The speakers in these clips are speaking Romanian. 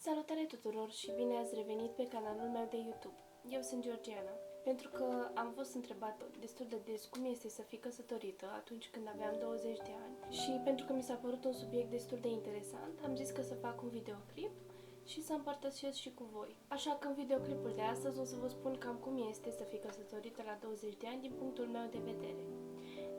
Salutare tuturor și bine ați revenit pe canalul meu de YouTube. Eu sunt Georgiana. Pentru că am fost întrebată destul de des cum este să fii căsătorită atunci când aveam 20 de ani și pentru că mi s-a părut un subiect destul de interesant, am zis că să fac un videoclip și să împărtășesc și cu voi. Așa că în videoclipul de astăzi o să vă spun cam cum este să fii căsătorită la 20 de ani din punctul meu de vedere.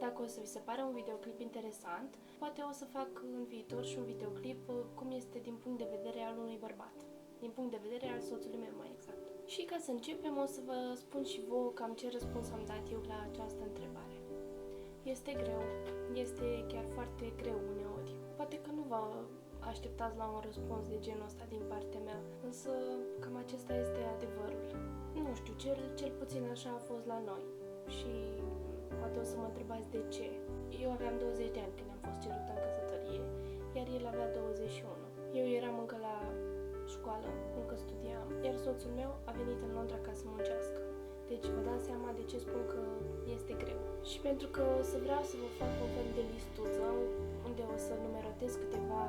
Dacă o să vi se pare un videoclip interesant, poate o să fac în viitor și un videoclip cum este din punct de vedere al unui bărbat. Din punct de vedere al soțului meu, mai exact. Și ca să începem, o să vă spun și vouă cam ce răspuns am dat eu la această întrebare. Este greu. Este chiar foarte greu uneori. Poate că nu vă așteptați la un răspuns de genul ăsta din partea mea, însă cam acesta este adevărul. Nu știu, cel puțin așa a fost la noi. Și poate o să mă întrebați de ce. Eu aveam 20 de ani când am fost cerută în căsătorie, iar el avea 21. Eu eram încă la școală, încă studiam, iar soțul meu a venit în Londra ca să muncească. Deci vă dați seama de ce spun că este greu. Și pentru că o să vreau să vă fac un fel de listuță unde o să numerotez câteva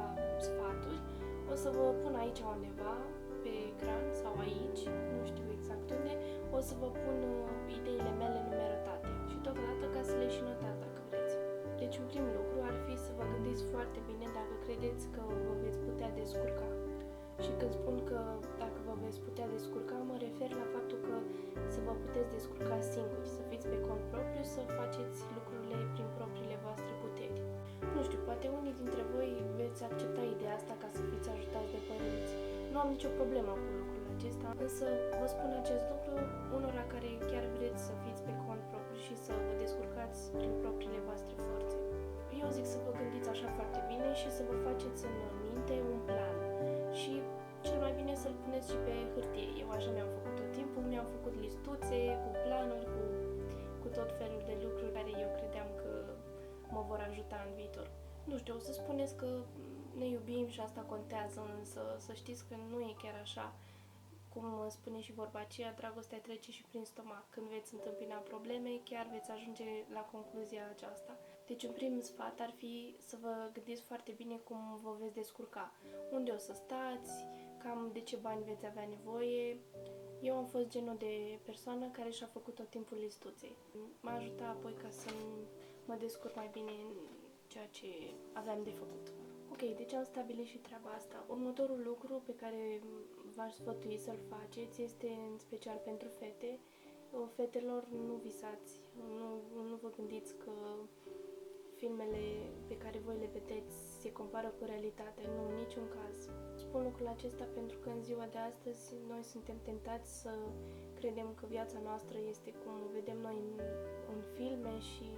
sfaturi, o să vă pun aici undeva, pe ecran sau aici, nu știu exact unde, o să vă pun ideile mele numerotate și totodată ca să le și notați dacă vreți. Deci un prim lucru ar fi să vă gândiți foarte bine dacă credeți că vă veți putea descurca. Și când spun că dacă vă veți putea descurca, mă refer la faptul că să vă puteți descurca singuri, să fiți pe cont propriu, să faceți lucrurile prin propriile voastre puteri. Nu știu, poate unii dintre voi veți accepta ideea asta ca să fiți ajutați de părinți. Nu am nicio problemă cu lucrul acesta, însă vă spun acest lucru unora care chiar vreți să fiți pe cont propriu și să vă descurcați prin propriile voastre forțe. Eu zic să vă gândiți așa foarte bine și să vă faceți în minte un plan. Și cel mai bine să-l puneți și pe hârtie. Eu așa mi-am făcut tot timpul, mi-am făcut listuțe cu planuri, cu tot felul de lucruri care eu credeam că mă vor ajuta în viitor. Nu știu, o să spuneți că ne iubim și asta contează, însă să știți că nu e chiar așa. Cum spune și vorba aceea, dragostea trece și prin stomac. Când veți întâmpina probleme, chiar veți ajunge la concluzia aceasta. Deci un prim sfat ar fi să vă gândiți foarte bine cum vă veți descurca. Unde o să stați, cam de ce bani veți avea nevoie. Eu am fost genul de persoană care și-a făcut tot timpul listuțe. M-a ajutat apoi ca să mă descurc mai bine în ceea ce aveam de făcut. Ok, deci am stabilit și treaba asta. Următorul lucru pe care v-aș sfătui să-l faceți este în special pentru fete. Fetelor, nu visați, nu vă gândiți că filmele pe care voi le vedeți se compară cu realitatea. Nu, în niciun caz. Spun lucrul acesta pentru că în ziua de astăzi noi suntem tentați să credem că viața noastră este cum vedem noi în filme și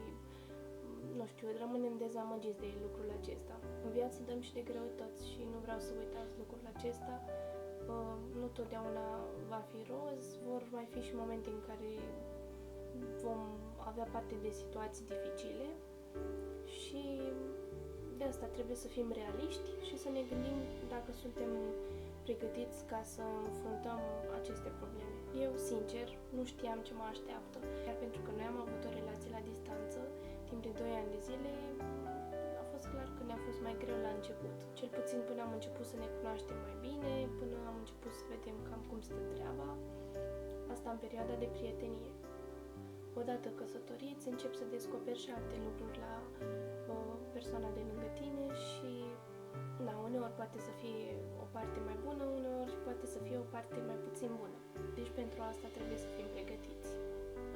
nu știu, rămânem dezamăgiți de lucrul acesta. În viață dăm și de greutăți și nu vreau să uitați lucrul acesta. Nu totdeauna va fi roz, vor mai fi și momente în care vom avea parte de situații dificile și de asta trebuie să fim realiști și să ne gândim dacă suntem pregătiți ca să înfruntăm aceste probleme. Eu, sincer, nu știam ce mă așteaptă, iar pentru că noi am avut o relație la distanță timp de 2 ani de zile, a fost clar că ne-a fost mai greu la început. Cel puțin puțin până am început să ne cunoaștem mai bine, până am început să vedem cam cum stă treaba. Asta în perioada de prietenie. Odată căsătoriți, încep să descoperi și alte lucruri la persoana de lângă tine și uneori poate să fie o parte mai bună, uneori poate să fie o parte mai puțin bună. Deci pentru asta trebuie să fim pregătiți.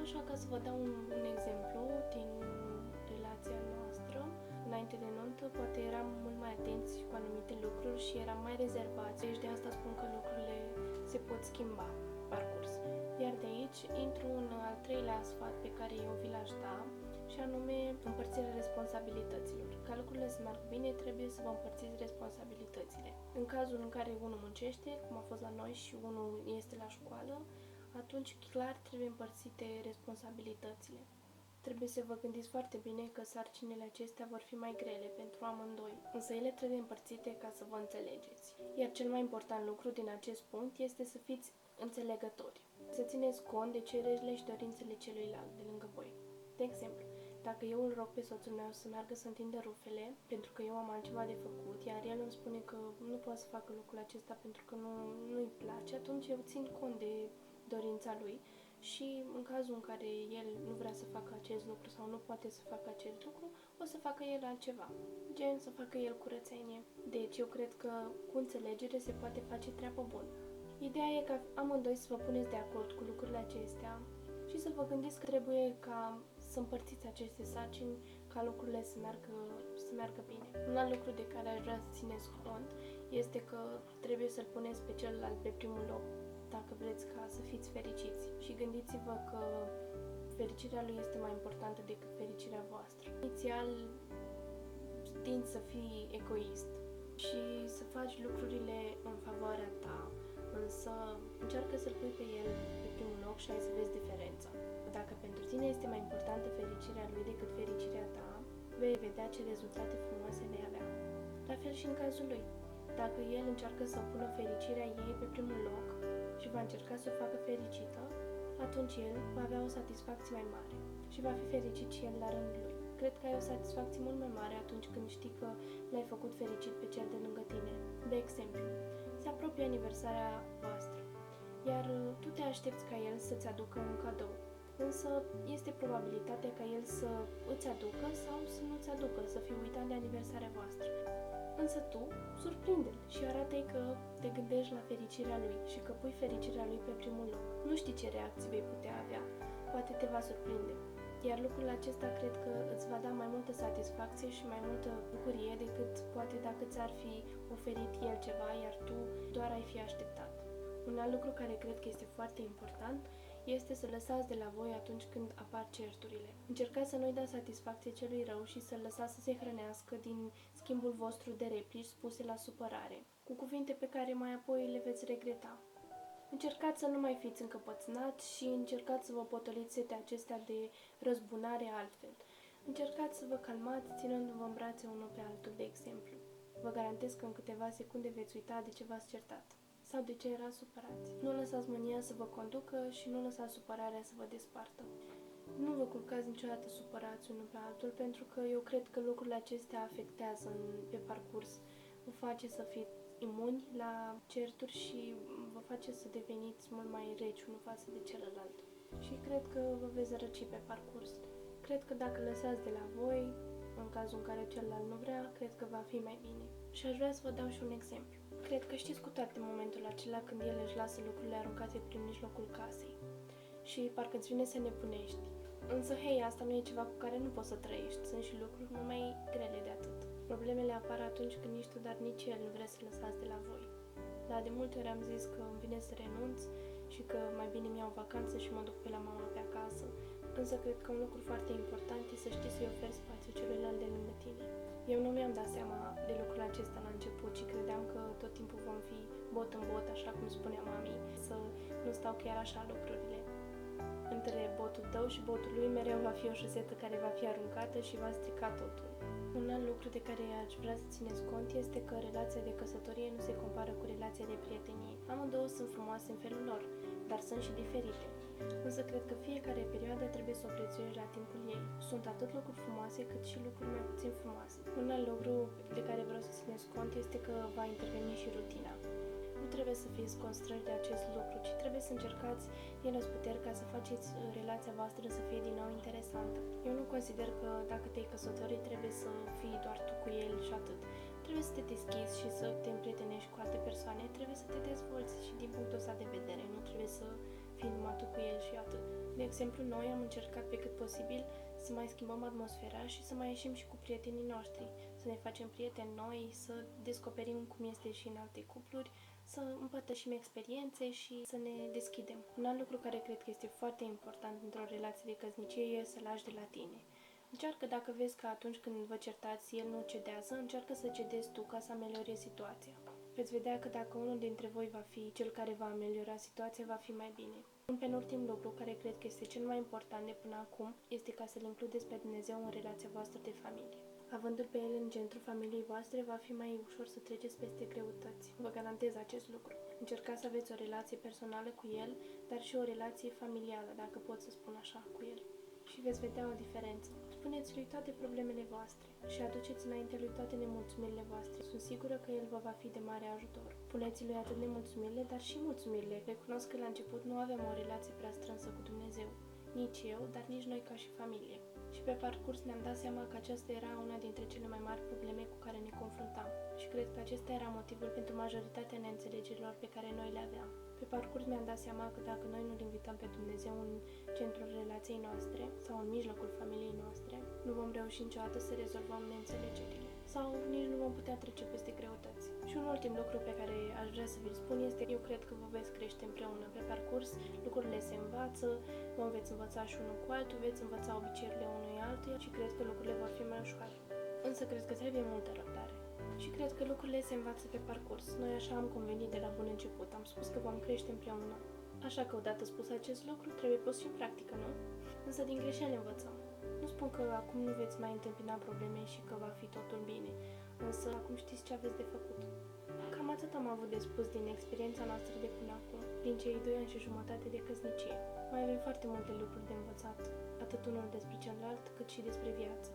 Așa, ca să vă dau un exemplu din relația noastră, înainte de nuntă, poate eram mult mai atenți cu anumite lucruri și eram mai rezervați. Deci de asta spun că lucrurile se pot schimba parcurs. Iar de aici intru în al treilea sfat pe care eu vi l-aș da, și anume împărțirea responsabilităților. Ca lucrurile să meargă bine, trebuie să vă împărțiți responsabilitățile. În cazul în care unul muncește, cum a fost la noi, și unul este la școală, atunci clar trebuie împărțite responsabilitățile. Trebuie să vă gândiți foarte bine că sarcinile acestea vor fi mai grele pentru amândoi, însă ele trebuie împărțite ca să vă înțelegeți. Iar cel mai important lucru din acest punct este să fiți înțelegători. Să țineți cont de cererile și dorințele celuilalt de lângă voi. De exemplu, dacă eu îl rog pe soțul meu să meargă să întindă rufele, pentru că eu am altceva de făcut, iar el îmi spune că nu poate să facă lucrul acesta pentru că nu-i place, atunci eu țin cont de dorința lui și în cazul în care el nu vrea să facă acest lucru sau nu poate să facă acest lucru, o să facă el altceva, gen să facă el curățenie. Deci eu cred că cu înțelegere se poate face treabă bună. Ideea e ca amândoi să vă puneți de acord cu lucrurile acestea și să vă gândiți că trebuie ca să împărțiți aceste sarcini ca lucrurile să meargă bine. Un alt lucru de care aș vrea să țineți cont este că trebuie să-l puneți pe celălalt pe primul loc dacă vreți ca să fiți fericiți. Și gândiți-vă că fericirea lui este mai importantă decât fericirea voastră. Inițial tinzi să fii egoist și să faci lucrurile în favoarea ta, însă încearcă să-l pui pe el pe primul loc și hai să vezi diferența. Dacă pentru tine este mai importantă fericirea lui decât fericirea ta, vei vedea ce rezultate frumoase vei avea. La fel și în cazul lui. Dacă el încearcă să pună fericirea ei pe primul loc și va încerca să o facă fericită, atunci el va avea o satisfacție mai mare și va fi fericit și el la rândul lui. Cred că ai o satisfacție mult mai mare atunci când știi că l-ai făcut fericit pe cel de lângă tine. De exemplu, se apropie aniversarea voastră, iar tu te aștepți ca el să-ți aducă un cadou. Însă este probabilitatea ca el să îți aducă sau să nu-ți aducă, să fii uitat de aniversarea voastră. Însă tu surprinde-l și arată-i că te gândești la fericirea lui și că pui fericirea lui pe primul loc. Nu știi ce reacții vei putea avea, poate te va surprinde. Iar lucrul acesta cred că îți va da mai multă satisfacție și mai multă bucurie decât poate dacă ți-ar fi oferit el ceva, iar tu doar ai fi așteptat. Un alt lucru care cred că este foarte important este să lăsați de la voi atunci când apar certurile. Încercați să nu-i dați satisfacție celui rău și să-l lăsați să se hrănească din schimbul vostru de replici spuse la supărare, cu cuvinte pe care mai apoi le veți regreta. Încercați să nu mai fiți încăpățânați și încercați să vă potoliți setea acestea de răzbunare altfel. Încercați să vă calmați ținându-vă în brațe unul pe altul, de exemplu. Vă garantez că în câteva secunde veți uita de ce v-ați certat sau de ce erați supărați. Nu lăsați mânia să vă conducă și nu lăsați supărarea să vă despartă. Nu vă culcați niciodată supărați unul pe altul, pentru că eu cred că lucrurile acestea afectează pe parcurs. Vă face să fiți imuni la certuri și vă face să deveniți mult mai reci unul față de celălalt. Și cred că vă veți răci pe parcurs. Cred că dacă lăsați de la voi, în cazul în care celălalt nu vrea, cred că va fi mai bine. Și aș vrea să vă dau și un exemplu. Cred că știți cu toate momentul acela când el își lasă lucrurile aruncate prin mijlocul casei și parcă îți vine să nebunești. Însă, hei, asta nu e ceva cu care nu poți să trăiești. Sunt și lucruri mult mai grele de atât. Problemele apar atunci când nici tu, dar nici el nu vreți să lăsați de la voi. Dar de multe ori am zis că îmi vine să renunț și că mai bine mi-iau vacanță și mă duc pe la mama pe acasă. Însă cred că un lucru foarte important e să știi să-i oferi spațiu celuilalt de lângă tine. Eu nu mi-am dat seama de lucrul acesta la început și credeam că tot timpul vom fi bot în bot, așa cum spunea mami, să nu stau chiar așa lucrurile. Între botul tău și botul lui mereu va fi o șosetă care va fi aruncată și va strica totul. Un alt lucru de care aș vrea să țineți cont este că relația de căsătorie nu se compară cu relația de prietenie. Amândouă sunt frumoase în felul lor, dar sunt și diferite. Însă cred că fiecare perioadă trebuie să o prețuiești la timpul ei. Sunt atât lucruri frumoase cât și lucruri mai puțin frumoase. Un alt lucru de care vreau să țineți cont este că va interveni și rutina. Nu trebuie să fiți constrânși de acest lucru, ci trebuie să încercați din răzputeri ca să faceți relația voastră să fie din nou interesantă. Eu nu consider că dacă te-ai căsătorit trebuie să fii doar tu cu el și atât. Trebuie să te deschizi și să te împrietenești cu alte persoane, trebuie să te dezvolți și din punctul ăsta de vedere, nu trebuie să fii numai tu cu el și atât. De exemplu, noi am încercat pe cât posibil să mai schimbăm atmosfera și să mai ieșim și cu prietenii noștri, să ne facem prieteni noi, să descoperim cum este și în alte cupluri, să împărtășim experiențe și să ne deschidem. Un alt lucru care cred că este foarte important într-o relație de căsnicie e să lași de la tine. Încearcă, dacă vezi că atunci când vă certați el nu cedează, încearcă să cedezi tu ca să ameliorezi situația. Veți vedea că dacă unul dintre voi va fi cel care va ameliora situația, va fi mai bine. Un penultim lucru care cred că este cel mai important de până acum este ca să-L includeți pe Dumnezeu în relația voastră de familie. Avându-L pe El în centrul familiei voastre, va fi mai ușor să treceți peste greutăți. Vă garantez acest lucru. Încercați să aveți o relație personală cu El, dar și o relație familială, dacă pot să spun așa, cu El. Și veți vedea o diferență. Spuneți-Lui toate problemele voastre și aduceți înainte Lui toate nemulțumirile voastre. Sunt sigură că El vă va fi de mare ajutor. Puneți-Lui atât nemulțumirile, dar și mulțumirile. Recunosc că la început nu avem o relație prea strânsă cu Dumnezeu. Nici eu, dar nici noi ca și familie. Și pe parcurs ne-am dat seama că aceasta era una dintre cele mai mari probleme cu care ne confruntam. Și cred că acesta era motivul pentru majoritatea neînțelegerilor pe care noi le aveam. Pe parcurs mi-am dat seama că dacă noi nu-L invităm pe Dumnezeu în centrul relației noastre sau în mijlocul familiei noastre, nu vom reuși niciodată să rezolvăm neînțelegerile sau nici nu vom putea trece peste greutăți. Și un ultim lucru pe care aș vrea să vi-l spun este că eu cred că vă veți crește împreună. Pe parcurs lucrurile se învață, vă veți învăța și unul cu altul, veți învăța obiceiurile unui altuia și cred că lucrurile vor fi mai ușoare. Însă cred că trebuie multă răbdare. Și cred că lucrurile se învață pe parcurs. Noi așa am convenit de la bun început. Am spus că vom crește împreună. Așa că odată spus acest lucru, trebuie pus și în practică, nu? Însă din greșeli învățăm. Nu spun că acum nu veți mai întâmpina probleme și că va fi totul bine, însă acum știți ce aveți de făcut. Cam atât am avut de spus din experiența noastră de până acum, din cei 2 ani și jumătate de căsnicie. Mai avem foarte multe lucruri de învățat, atât unul despre celălalt, cât și despre viață.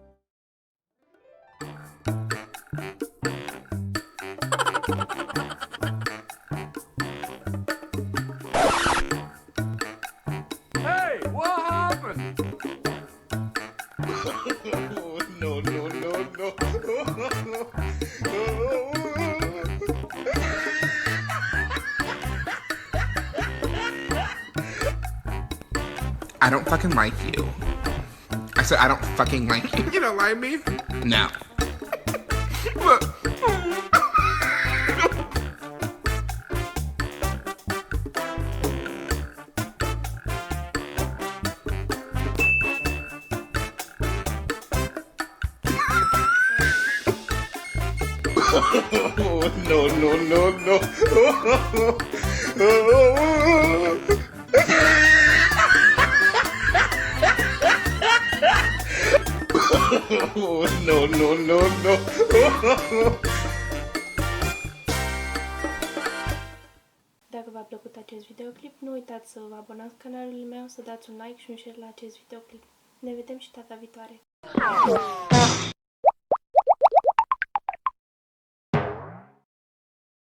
Hey, what happened? No, no, no, no. I don't fucking like you. I said I don't fucking like you. You don't like me? No. No, no, no, no. No, no, no, no. Dacă v-a plăcut acest videoclip, nu uitați să vă abonați canalul meu, să dați un like și un share la acest videoclip. Ne vedem și data viitoare!